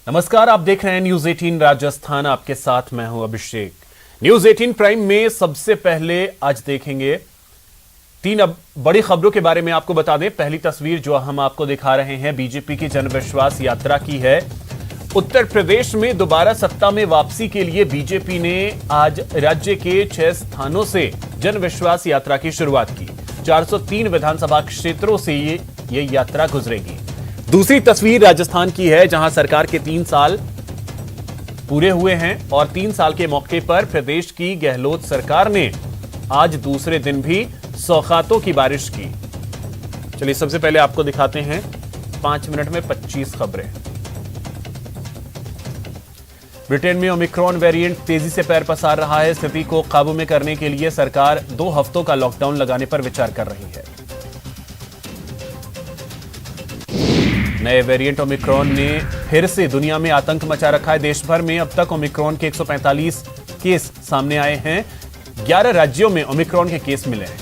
नमस्कार, आप देख रहे हैं न्यूज 18 राजस्थान। आपके साथ मैं हूं अभिषेक। न्यूज 18 प्राइम में सबसे पहले आज देखेंगे तीन बड़ी खबरों के बारे में। आपको बता दें, पहली तस्वीर जो हम आपको दिखा रहे हैं बीजेपी की जनविश्वास यात्रा की है। उत्तर प्रदेश में दोबारा सत्ता में वापसी के लिए बीजेपी ने आज राज्य के 6 स्थानों से जनविश्वास यात्रा की शुरुआत की। 403 विधानसभा क्षेत्रों से ये यात्रा गुजरेगी। दूसरी तस्वीर राजस्थान की है, जहां सरकार के 3 साल पूरे हुए हैं और 3 साल के मौके पर प्रदेश की गहलोत सरकार ने आज दूसरे दिन भी सौगातों की बारिश की। चलिए सबसे पहले आपको दिखाते हैं 5 मिनट में 25 खबरें। ब्रिटेन में ओमिक्रॉन वेरिएंट तेजी से पैर पसार रहा है। स्थिति को काबू में करने के लिए सरकार 2 हफ्तों का लॉकडाउन लगाने पर विचार कर रही है। नए वेरिएंट ओमिक्रॉन ने फिर से दुनिया में आतंक मचा रखा है। देश भर में अब तक ओमिक्रॉन के 145 केस सामने आए हैं। 11 राज्यों में ओमिक्रॉन के केस मिले हैं।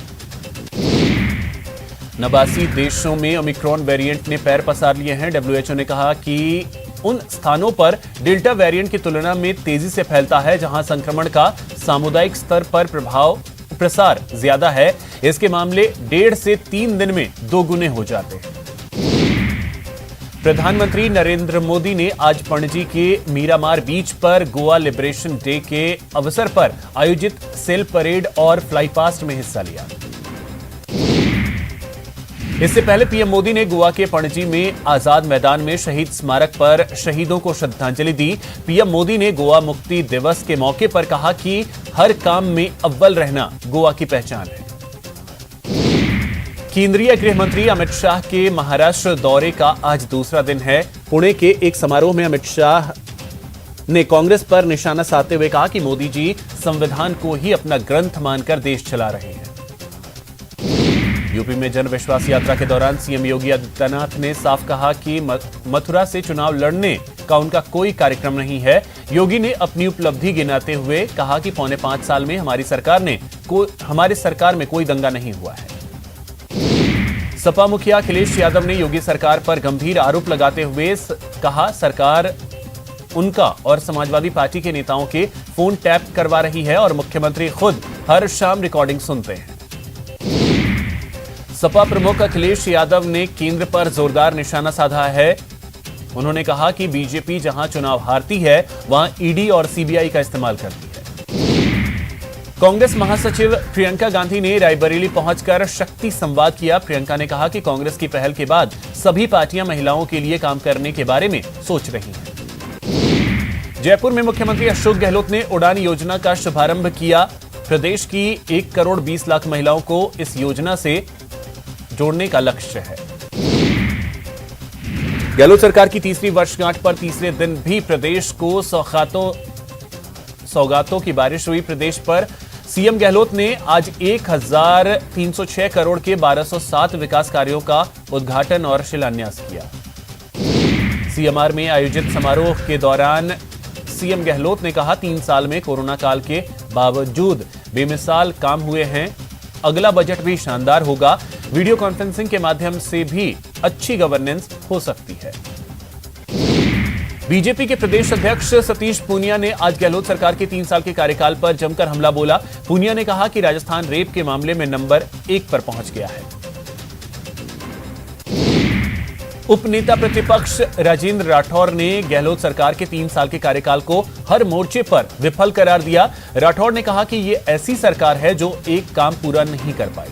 89 देशों में ओमिक्रॉन वेरिएंट ने पैर पसार लिए हैं। डब्ल्यूएचओ ने कहा कि उन स्थानों पर डेल्टा वेरिएंट की तुलना में तेजी से फैलता है, जहां संक्रमण का सामुदायिक स्तर पर प्रसार ज्यादा है। इसके मामले 1.5 से 3 दिन में 2 गुने हो जाते हैं। प्रधानमंत्री नरेंद्र मोदी ने आज पणजी के मीरामार बीच पर गोवा लिबरेशन डे के अवसर पर आयोजित सेल परेड और फ्लाई पास्ट में हिस्सा लिया। इससे पहले पीएम मोदी ने गोवा के पणजी में आजाद मैदान में शहीद स्मारक पर शहीदों को श्रद्धांजलि दी। पीएम मोदी ने गोवा मुक्ति दिवस के मौके पर कहा कि हर काम में अव्वल रहना गोवा की पहचान है। केंद्रीय गृह मंत्री अमित शाह के महाराष्ट्र दौरे का आज दूसरा दिन है। पुणे के एक समारोह में अमित शाह ने कांग्रेस पर निशाना साधते हुए कहा कि मोदी जी संविधान को ही अपना ग्रंथ मानकर देश चला रहे हैं। यूपी में जनविश्वास यात्रा के दौरान सीएम योगी आदित्यनाथ ने साफ कहा कि मथुरा से चुनाव लड़ने का उनका कोई कार्यक्रम नहीं है। योगी ने अपनी उपलब्धि गिनाते हुए कहा कि पौने 5 साल में हमारी सरकार में कोई दंगा नहीं हुआ है। सपा मुखिया अखिलेश यादव ने योगी सरकार पर गंभीर आरोप लगाते हुए कहा, सरकार उनका और समाजवादी पार्टी के नेताओं के फोन टैप करवा रही है और मुख्यमंत्री खुद हर शाम रिकॉर्डिंग सुनते हैं। सपा प्रमुख अखिलेश यादव ने केंद्र पर जोरदार निशाना साधा है। उन्होंने कहा कि बीजेपी जहां चुनाव हारती है, वहां ईडी और सीबीआई का इस्तेमाल करती है। कांग्रेस महासचिव प्रियंका गांधी ने रायबरेली पहुंचकर शक्ति संवाद किया। प्रियंका ने कहा कि कांग्रेस की पहल के बाद सभी पार्टियां महिलाओं के लिए काम करने के बारे में सोच रही हैं। जयपुर में मुख्यमंत्री अशोक गहलोत ने उड़ान योजना का शुभारंभ किया। प्रदेश की 1 करोड़ 20 लाख महिलाओं को इस योजना से जोड़ने का लक्ष्य है। गहलोत सरकार की तीसरी वर्षगांठ पर तीसरे दिन भी प्रदेश को सौगातों की बारिश हुई। प्रदेश पर सीएम गहलोत ने आज 1306 करोड़ के 1207 विकास कार्यों का उद्घाटन और शिलान्यास किया। सीएमआर में आयोजित समारोह के दौरान सीएम गहलोत ने कहा, 3 साल में कोरोना काल के बावजूद बेमिसाल काम हुए हैं। अगला बजट भी शानदार होगा। वीडियो कॉन्फ्रेंसिंग के माध्यम से भी अच्छी गवर्नेंस हो सकती है। बीजेपी के प्रदेश अध्यक्ष सतीश पूनिया ने आज गहलोत सरकार के 3 साल के कार्यकाल पर जमकर हमला बोला। पूनिया ने कहा कि राजस्थान रेप के मामले में नंबर 1 पर पहुंच गया है। उपनेता प्रतिपक्ष राजेंद्र राठौर ने गहलोत सरकार के 3 साल के कार्यकाल को हर मोर्चे पर विफल करार दिया। राठौर ने कहा कि यह ऐसी सरकार है जो एक काम पूरा नहीं कर पाई।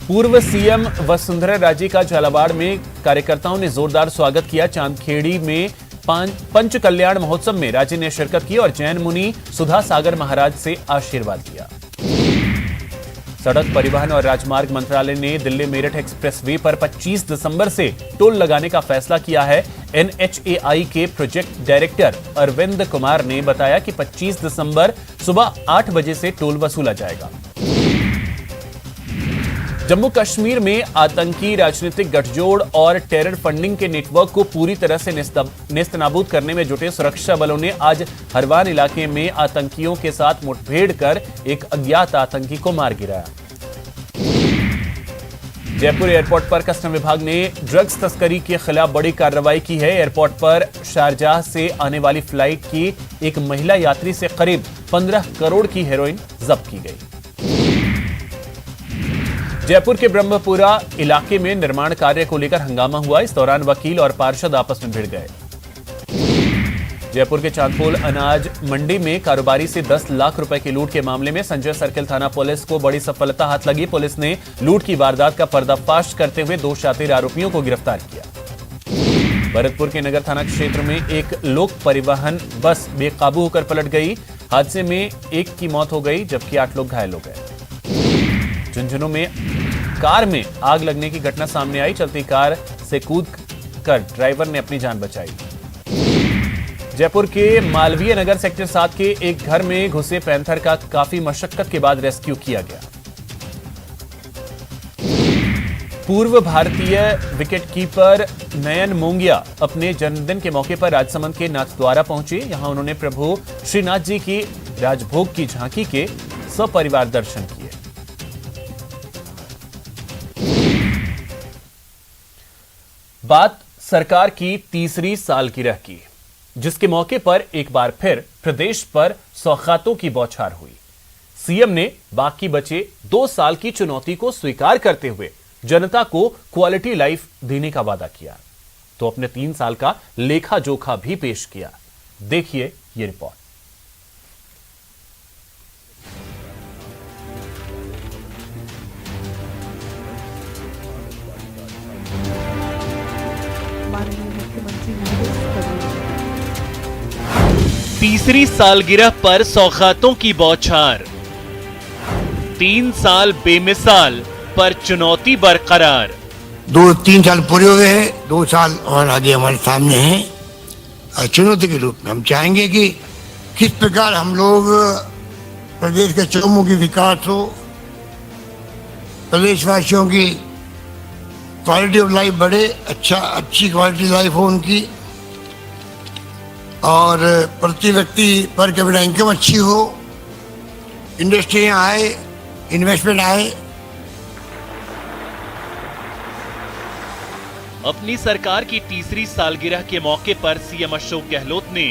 पूर्व सीएम वसुंधरा राजे का झालावाड़ में कार्यकर्ताओं ने जोरदार स्वागत किया। चांदखेड़ी में पंच कल्याण महोत्सव में राजे ने शिरकत की और जैन मुनि सुधा सागर महाराज से आशीर्वाद लिया। सड़क परिवहन और राजमार्ग मंत्रालय ने दिल्ली मेरठ एक्सप्रेसवे पर 25 दिसंबर से टोल लगाने का फैसला किया है। एनएचएआई के प्रोजेक्ट डायरेक्टर अरविंद कुमार ने बताया कि 25 दिसंबर सुबह 8 बजे से टोल वसूला जाएगा। जम्मू कश्मीर में आतंकी राजनीतिक गठजोड़ और टेरर फंडिंग के नेटवर्क को पूरी तरह से नेस्तनाबूद करने में जुटे सुरक्षा बलों ने आज हरवान इलाके में आतंकियों के साथ मुठभेड़ कर एक अज्ञात आतंकी को मार गिराया। जयपुर एयरपोर्ट पर कस्टम विभाग ने ड्रग्स तस्करी के खिलाफ बड़ी कार्रवाई की है। एयरपोर्ट पर शारजाह से आने वाली फ्लाइट की एक महिला यात्री से करीब 15 करोड़ की हेरोइन जब्त की गई। जयपुर के ब्रह्मपुरा इलाके में निर्माण कार्य को लेकर हंगामा हुआ। इस दौरान वकील और पार्षद आपस में भिड़ गए। जयपुर के चांदपोल अनाज मंडी में कारोबारी से 10 लाख रुपए की लूट के मामले में संजय सर्किल थाना पुलिस को बड़ी सफलता हाथ लगी। पुलिस ने लूट की वारदात का पर्दाफाश करते हुए 2 शातिर आरोपियों को गिरफ्तार किया। भरतपुर के नगर थाना क्षेत्र में एक लोक परिवहन बस बेकाबू होकर पलट गई। हादसे में एक की मौत हो गई जबकि 8 लोग घायल हो गए। झुंझुनू में कार में आग लगने की घटना सामने आई। चलती कार से कूद कर ड्राइवर ने अपनी जान बचाई। जयपुर के मालवीय नगर सेक्टर 7 के एक घर में घुसे पैंथर का काफी मशक्कत के बाद रेस्क्यू किया गया। पूर्व भारतीय विकेटकीपर नयन मोंगिया अपने जन्मदिन के मौके पर राजसमंद के नाथद्वारा पहुंचे। यहां उन्होंने प्रभु श्रीनाथ जी की राजभोग की झांकी के सपरिवार दर्शन किए। बात सरकार की तीसरी सालगिरह की, जिसके मौके पर एक बार फिर प्रदेश पर सौगातों की बौछार हुई। सीएम ने बाकी बचे 2 साल की चुनौती को स्वीकार करते हुए जनता को क्वालिटी लाइफ देने का वादा किया, तो अपने 3 साल का लेखा जोखा भी पेश किया। देखिए ये रिपोर्ट। तीसरी सालगिरह पर सौगातों की बौछार। 3 साल बेमिसाल पर चुनौती बरकरार। 2-3 साल पूरे हुए हैं, 2 साल और आगे हमारे सामने हैं। चुनौती के रूप में हम चाहेंगे कि किस प्रकार हम लोग प्रदेश के चौमुखी विकास हो, प्रदेशवासियों की क्वालिटी ऑफ लाइफ बढ़े, अच्छी क्वालिटी लाइफ हो उनकी, और प्रति व्यक्ति पर कैपिटा इनकम अच्छी हो, इंडस्ट्रियां आए, इन्वेस्टमेंट आए। अपनी सरकार की तीसरी सालगिरह के मौके पर सीएम अशोक गहलोत ने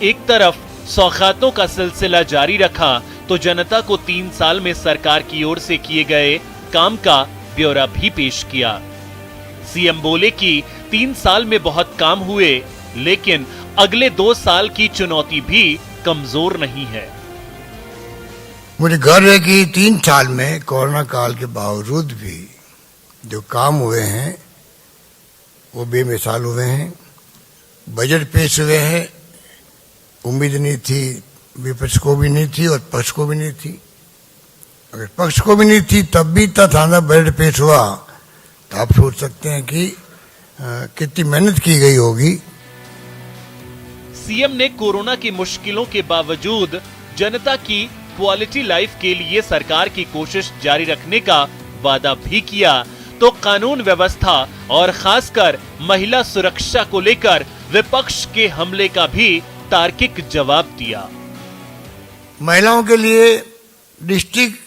एक तरफ सौगातों का सिलसिला जारी रखा तो जनता को 3 साल में सरकार की ओर से किए गए काम का ब्यौरा भी पेश किया। सीएम बोले कि 3 साल में बहुत काम हुए, लेकिन अगले 2 साल की चुनौती भी कमजोर नहीं है। मुझे गर्व है कि 3 साल में कोरोना काल के बावजूद भी जो काम हुए हैं वो बेमिसाल हुए हैं। बजट पेश हुए हैं, उम्मीद नहीं थी, विपक्ष को भी नहीं थी और पक्ष को भी नहीं थी। अगर पक्ष को भी नहीं थी तब भी थाना बजट पेश हुआ तो आप सोच सकते हैं कि कितनी मेहनत की गई होगी। सीएम ने कोरोना की मुश्किलों के बावजूद जनता की क्वालिटी लाइफ के लिए सरकार की कोशिश जारी रखने का वादा भी किया, तो कानून व्यवस्था और खासकर महिला सुरक्षा को लेकर विपक्ष के हमले का भी तार्किक जवाब दिया। महिलाओं के लिए डिस्ट्रिक्ट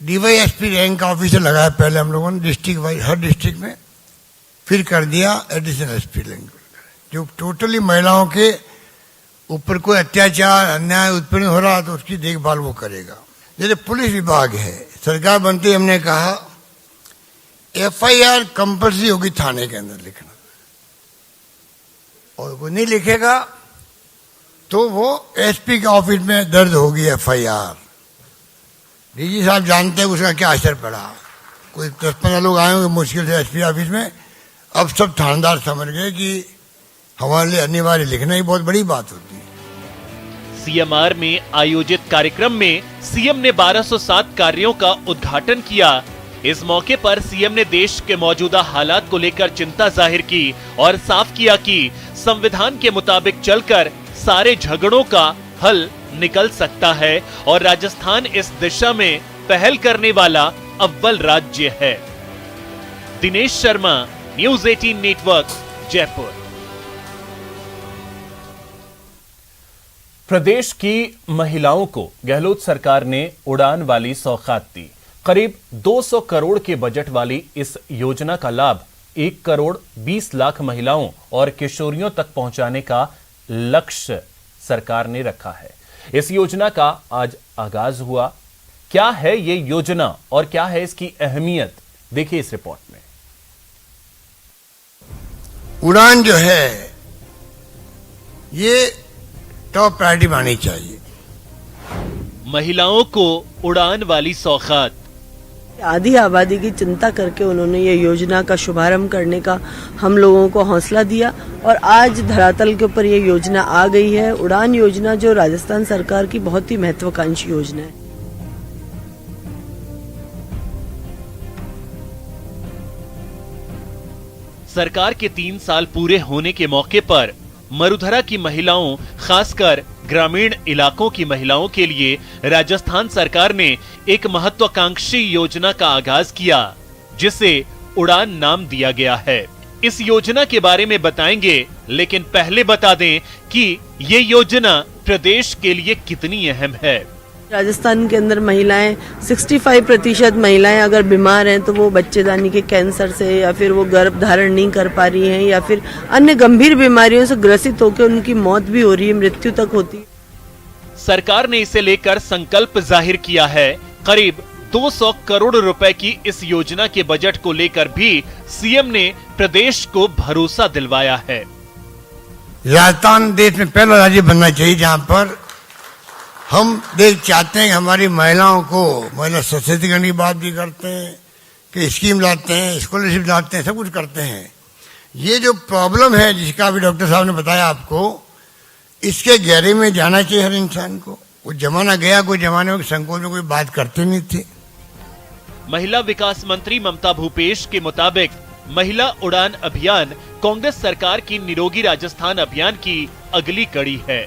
डीवाईएसपी रैंक का ऑफिसर लगाया पहले हम लोगों ने डिस्ट्रिक्ट वाइज, हर डिस्ट्रिक्ट में, फिर कर दिया एडिशनल एसपी रैंक, जो टोटली महिलाओं के ऊपर कोई अत्याचार अन्याय उत्पन्न हो रहा तो उसकी देखभाल वो करेगा। जैसे पुलिस विभाग है, सरकार बनते ही हमने कहा एफआईआर कंपल्सरी होगी थाने के अंदर लिखना, और कोई नहीं लिखेगा तो वो एसपी के ऑफिस में दर्ज होगी एफआईआर। डीजी साहब जानते हैं उसका क्या असर पड़ा। कोई 10-15 लोग आए होंगे मुश्किल से एसपी ऑफिस में, अब सब थानेदार समझ गए कि हमारे लिए अनिवार्य लिखना ही बहुत बड़ी बात होती है। सीएमआर में आयोजित कार्यक्रम में सीएम ने 1207 कार्यों का उद्घाटन किया। इस मौके पर सीएम ने देश के मौजूदा हालात को लेकर चिंता जाहिर की और साफ किया कि संविधान के मुताबिक चलकर सारे झगड़ों का हल निकल सकता है और राजस्थान इस दिशा में पहल करने वाला अव्वल राज्य है। Dinesh Sharma, news 18 network, Jaipur. प्रदेश की महिलाओं को गहलोत सरकार ने उड़ान वाली सौगात दी। करीब 200 करोड़ के बजट वाली इस योजना का लाभ 1 करोड़ 20 लाख महिलाओं और किशोरियों तक पहुंचाने का लक्ष्य सरकार ने रखा है। इस योजना का आज आगाज हुआ। क्या है ये योजना और क्या है इसकी अहमियत, देखिए इस रिपोर्ट में। उड़ान जो है ये टॉप प्रायोरिटी मानी चाहिए। महिलाओं को उड़ान वाली सौगात। आधी आबादी की चिंता करके उन्होंने ये योजना का शुभारंभ करने का हम लोगों को हौसला दिया और आज धरातल के ऊपर ये योजना आ गई है। उड़ान योजना जो राजस्थान सरकार की बहुत ही महत्वाकांक्षी योजना है। सरकार के 3 साल पूरे होने के मौके पर मरुधरा की महिलाओं, खासकर ग्रामीण इलाकों की महिलाओं के लिए राजस्थान सरकार ने एक महत्वाकांक्षी योजना का आगाज किया, जिसे उड़ान नाम दिया गया है। इस योजना के बारे में बताएंगे, लेकिन पहले बता दें कि ये योजना प्रदेश के लिए कितनी अहम है। राजस्थान के अंदर महिलाएं 65% महिलाएं अगर बीमार हैं तो वो बच्चेदानी के कैंसर से या फिर वो गर्भ धारण नहीं कर पा रही हैं या फिर अन्य गंभीर बीमारियों से ग्रसित होकर उनकी मौत भी हो रही है, मृत्यु तक होती है। सरकार ने इसे लेकर संकल्प जाहिर किया है। करीब 200 करोड़ रुपए की इस योजना के बजट को लेकर भी सीएम ने प्रदेश को भरोसा दिलवाया है। राजस्थान देश में पहला राज्य बनना चाहिए जहां पर हम चाहते हैं कि हमारी महिलाओं को महिला सशक्तिकरण की बात भी करते हैं कि स्कीम लाते हैं, स्कॉलरशिप लाते हैं, सब कुछ करते हैं। ये जो प्रॉब्लम है जिसका अभी डॉक्टर साहब ने बताया आपको, इसके गहरे में जाना चाहिए हर इंसान को। वो जमाना गया, कोई जमाने में संकोच में कोई बात करते नहीं थे। महिला विकास मंत्री ममता भूपेश के मुताबिक महिला उड़ान अभियान कांग्रेस सरकार की निरोगी राजस्थान अभियान की अगली कड़ी है।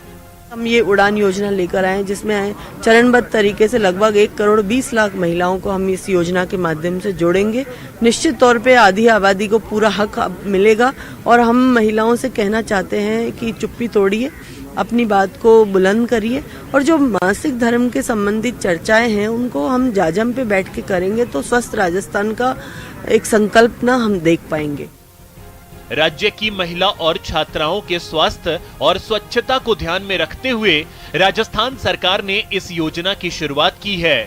हम ये उड़ान योजना लेकर आए जिसमें चरणबद्ध तरीके से लगभग 1 करोड़ 20 लाख महिलाओं को हम इस योजना के माध्यम से जोड़ेंगे। निश्चित तौर पे आधी आबादी को पूरा हक मिलेगा और हम महिलाओं से कहना चाहते हैं कि चुप्पी तोड़िए, अपनी बात को बुलंद करिए और जो मासिक धर्म के संबंधित चर्चाएं हैं उनको हम जाजम पे बैठ के करेंगे तो स्वस्थ राजस्थान का एक संकल्प ना हम देख पाएंगे। राज्य की महिला और छात्राओं के स्वास्थ्य और स्वच्छता को ध्यान में रखते हुए राजस्थान सरकार ने इस योजना की शुरुआत की है।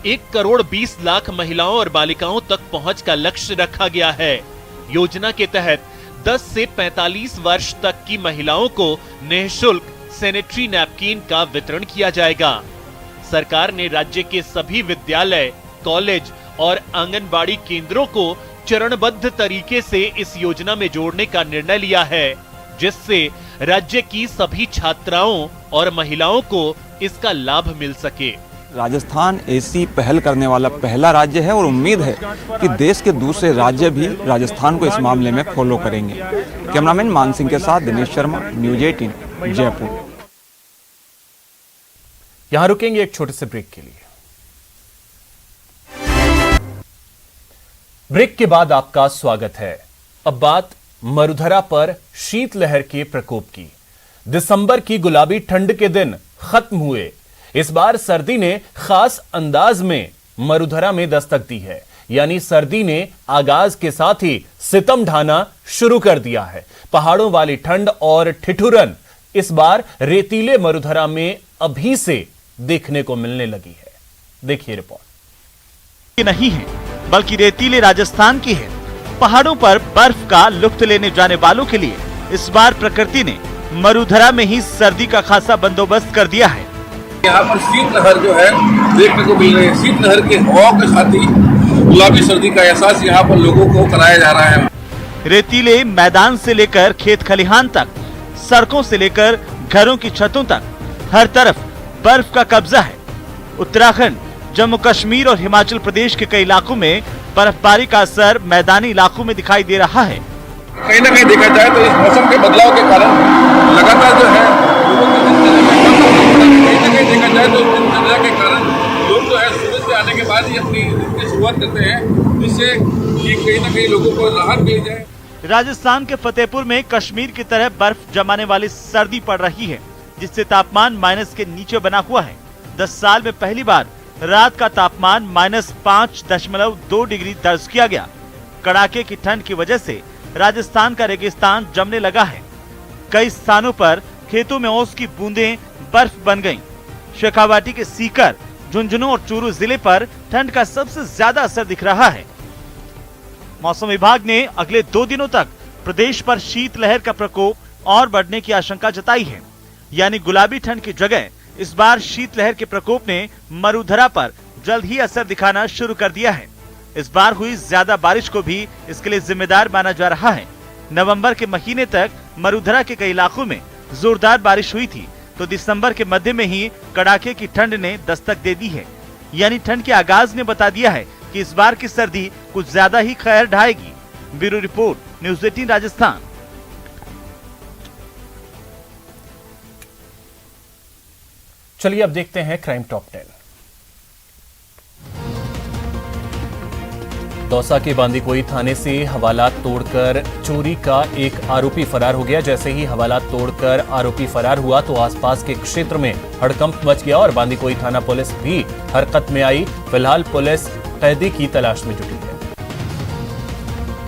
1 करोड़ 20 लाख महिलाओं और बालिकाओं तक पहुंच का लक्ष्य रखा गया है। योजना के तहत 10 से 45 वर्ष तक की महिलाओं को निःशुल्क सैनिटरी नैपकिन का वितरण किया जाएगा। सरकार ने राज्य के सभी विद्यालय, कॉलेज और आंगनबाड़ी केंद्रों को चरणबद्ध तरीके से इस योजना में जोड़ने का निर्णय लिया है, जिससे राज्य की सभी छात्राओं और महिलाओं को इसका लाभ मिल सके। राजस्थान ऐसी पहल करने वाला पहला राज्य है और उम्मीद है कि देश के दूसरे राज्य भी राजस्थान को इस मामले में फॉलो करेंगे। कैमरामैन मान सिंह के साथ दिनेश शर्मा, न्यूज़ 18 जयपुर। यहां रुकेंगे एक छोटे से ब्रेक के लिए। ब्रेक के बाद आपका स्वागत है। अब बात मरुधरा पर शीतलहर के प्रकोप की। दिसंबर की गुलाबी ठंड के दिन खत्म हुए। इस बार सर्दी ने खास अंदाज में मरुधरा में दस्तक दी है, यानी सर्दी ने आगाज के साथ ही सितम ढाना शुरू कर दिया है। पहाड़ों वाली ठंड और ठिठुरन इस बार रेतीले मरुधरा में अभी से देखने को मिलने लगी है। देखिए रिपोर्ट। नहीं है बल्कि रेतीले राजस्थान की है। पहाड़ों पर बर्फ का लुत्फ लेने जाने वालों के लिए इस बार प्रकृति ने मरुधरा में ही सर्दी का खासा बंदोबस्त कर दिया है। यहाँ पर शीतलहर जो है देखने को मिल रही है। शीतलहर के हवा के साथ ही गुलाबी सर्दी का एहसास यहाँ पर लोगों को कराया जा रहा है। रेतीले मैदान से लेकर खेत खलिहान तक, सड़कों से लेकर घरों की छतों तक हर तरफ बर्फ का कब्जा है। उत्तराखंड, जम्मू कश्मीर और हिमाचल प्रदेश के कई इलाकों में बर्फबारी का असर मैदानी इलाकों में दिखाई दे रहा है। कहीं न कहीं देखा जाए तो इस मौसम के बदलाव के कारण लगातार जो है कहीं न कहीं देखा जाए तो दिनचर्या के कारण लोग जो है सुबह से आने के बाद ही अपनी दिन की शुरुआत करते हैं, जिससे कि कहीं न कहीं लोगों को राहत मिल जाए। राजस्थान के फतेहपुर में कश्मीर की तरह बर्फ जमाने वाली सर्दी पड़ रही है, जिससे तापमान माइनस के नीचे बना हुआ है। 10 साल में पहली बार रात का तापमान -5.2 डिग्री दर्ज किया गया। कड़ाके की ठंड की वजह से राजस्थान का रेगिस्तान जमने लगा है। कई स्थानों पर खेतों में ओस की बूंदें बर्फ बन गईं। शेखावाटी के सीकर, झुंझुनू और चूरू जिले पर ठंड का सबसे ज्यादा असर दिख रहा है। मौसम विभाग ने अगले 2 दिनों तक प्रदेश पर शीतलहर का प्रकोप और बढ़ने की आशंका जताई है। यानी गुलाबी ठंड की जगह इस बार शीतलहर के प्रकोप ने मरुधरा पर जल्द ही असर दिखाना शुरू कर दिया है। इस बार हुई ज्यादा बारिश को भी इसके लिए जिम्मेदार माना जा रहा है। नवंबर के महीने तक मरुधरा के कई इलाकों में जोरदार बारिश हुई थी, तो दिसंबर के मध्य में ही कड़ाके की ठंड ने दस्तक दे दी है। यानी ठंड के आगाज ने बता दिया है कि इस बार की सर्दी कुछ ज्यादा ही कहर ढाएगी। Bureau report, news 18 Rajasthan. चलिए अब देखते हैं क्राइम टॉप 10। दौसा के बांदीकुई थाने से हवालात तोड़कर चोरी का एक आरोपी फरार हो गया। जैसे ही हवालात तोड़कर आरोपी फरार हुआ तो आसपास के क्षेत्र में हड़कंप मच गया और बांदीकुई थाना पुलिस भी हरकत में आई। फिलहाल पुलिस कैदी की तलाश में जुटी है।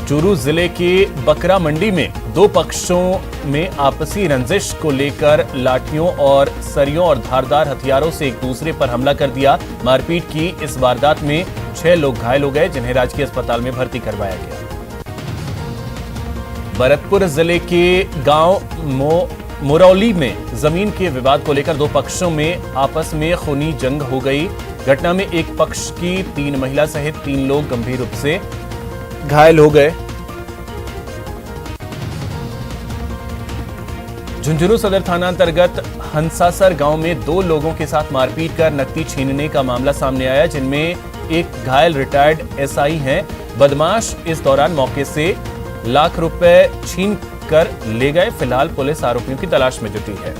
चूरू जिले के बकरा मंडी में 2 पक्षों में आपसी रंजिश को लेकर लाठियों और सरियों और धारदार हथियारों से एक दूसरे पर हमला कर दिया। मारपीट की इस वारदात में 6 लोग घायल हो गए, जिन्हें राजकीय अस्पताल में भर्ती करवाया गया। भरतपुर जिले के गांव मोरौली में जमीन के विवाद को लेकर 2 पक्षों में आपस में खूनी जंग हो गई। घटना में एक पक्ष की 3 महिला सहित 3 लोग गंभीर रूप से घायल हो गए। झुंझुनू सदर थाना अंतर्गत हंसासर गांव में 2 लोगों के साथ मारपीट कर नकदी छीनने का मामला सामने आया, जिनमें एक घायल रिटायर्ड एसआई हैं। बदमाश इस दौरान मौके से लाख रुपए छीन कर ले गए। फिलहाल पुलिस आरोपियों की तलाश में जुटी है।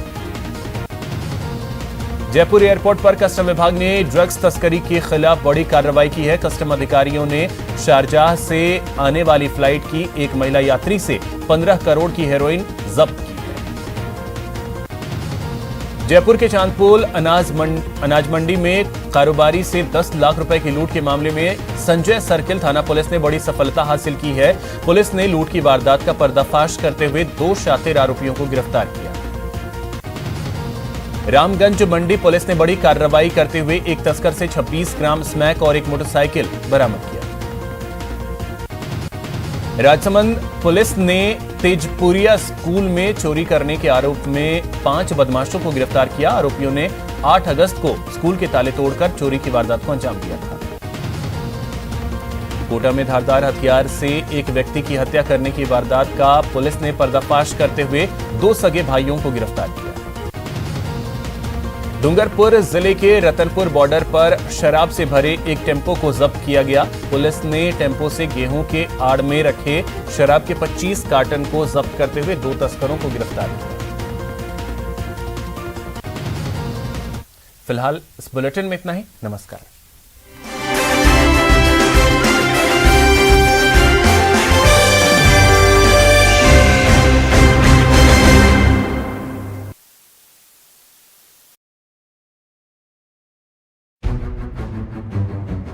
जयपुर एयरपोर्ट पर कस्टम विभाग ने ड्रग्स तस्करी के खिलाफ बड़ी कार्रवाई की है। कस्टम अधिकारियों ने शारजाह से आने वाली फ्लाइट की एक महिला यात्री से 15 करोड़ की हेरोइन जब्त की है। जयपुर के चांदपोल अनाज मंडी में कारोबारी से 10 लाख रुपए की लूट के मामले में संजय सर्किल थाना पुलिस ने बड़ी सफलता हासिल की है। पुलिस ने लूट की वारदात का पर्दाफाश करते हुए 2 शातिर आरोपियों को गिरफ्तार किया। रामगंज मंडी पुलिस ने बड़ी कार्रवाई करते हुए एक तस्कर से 26 ग्राम स्मैक और एक मोटरसाइकिल बरामद किया। राजसमंद पुलिस ने तेजपुरिया स्कूल में चोरी करने के आरोप में 5 बदमाशों को गिरफ्तार किया। आरोपियों ने 8 अगस्त को स्कूल के ताले तोड़कर चोरी की वारदात को अंजाम दिया था। कोटा में धारदार हथियार से एक व्यक्ति की हत्या करने की वारदात का पुलिस ने पर्दाफाश करते हुए 2 सगे भाइयों को गिरफ्तार किया। डूंगरपुर जिले के रतनपुर बॉर्डर पर शराब से भरे एक टेम्पो को जब्त किया गया। पुलिस ने टेम्पो से गेहूं के आड़ में रखे शराब के 25 कार्टन को जब्त करते हुए 2 तस्करों को गिरफ्तार किया। फिलहाल इस बुलेटिन में इतना ही। नमस्कार।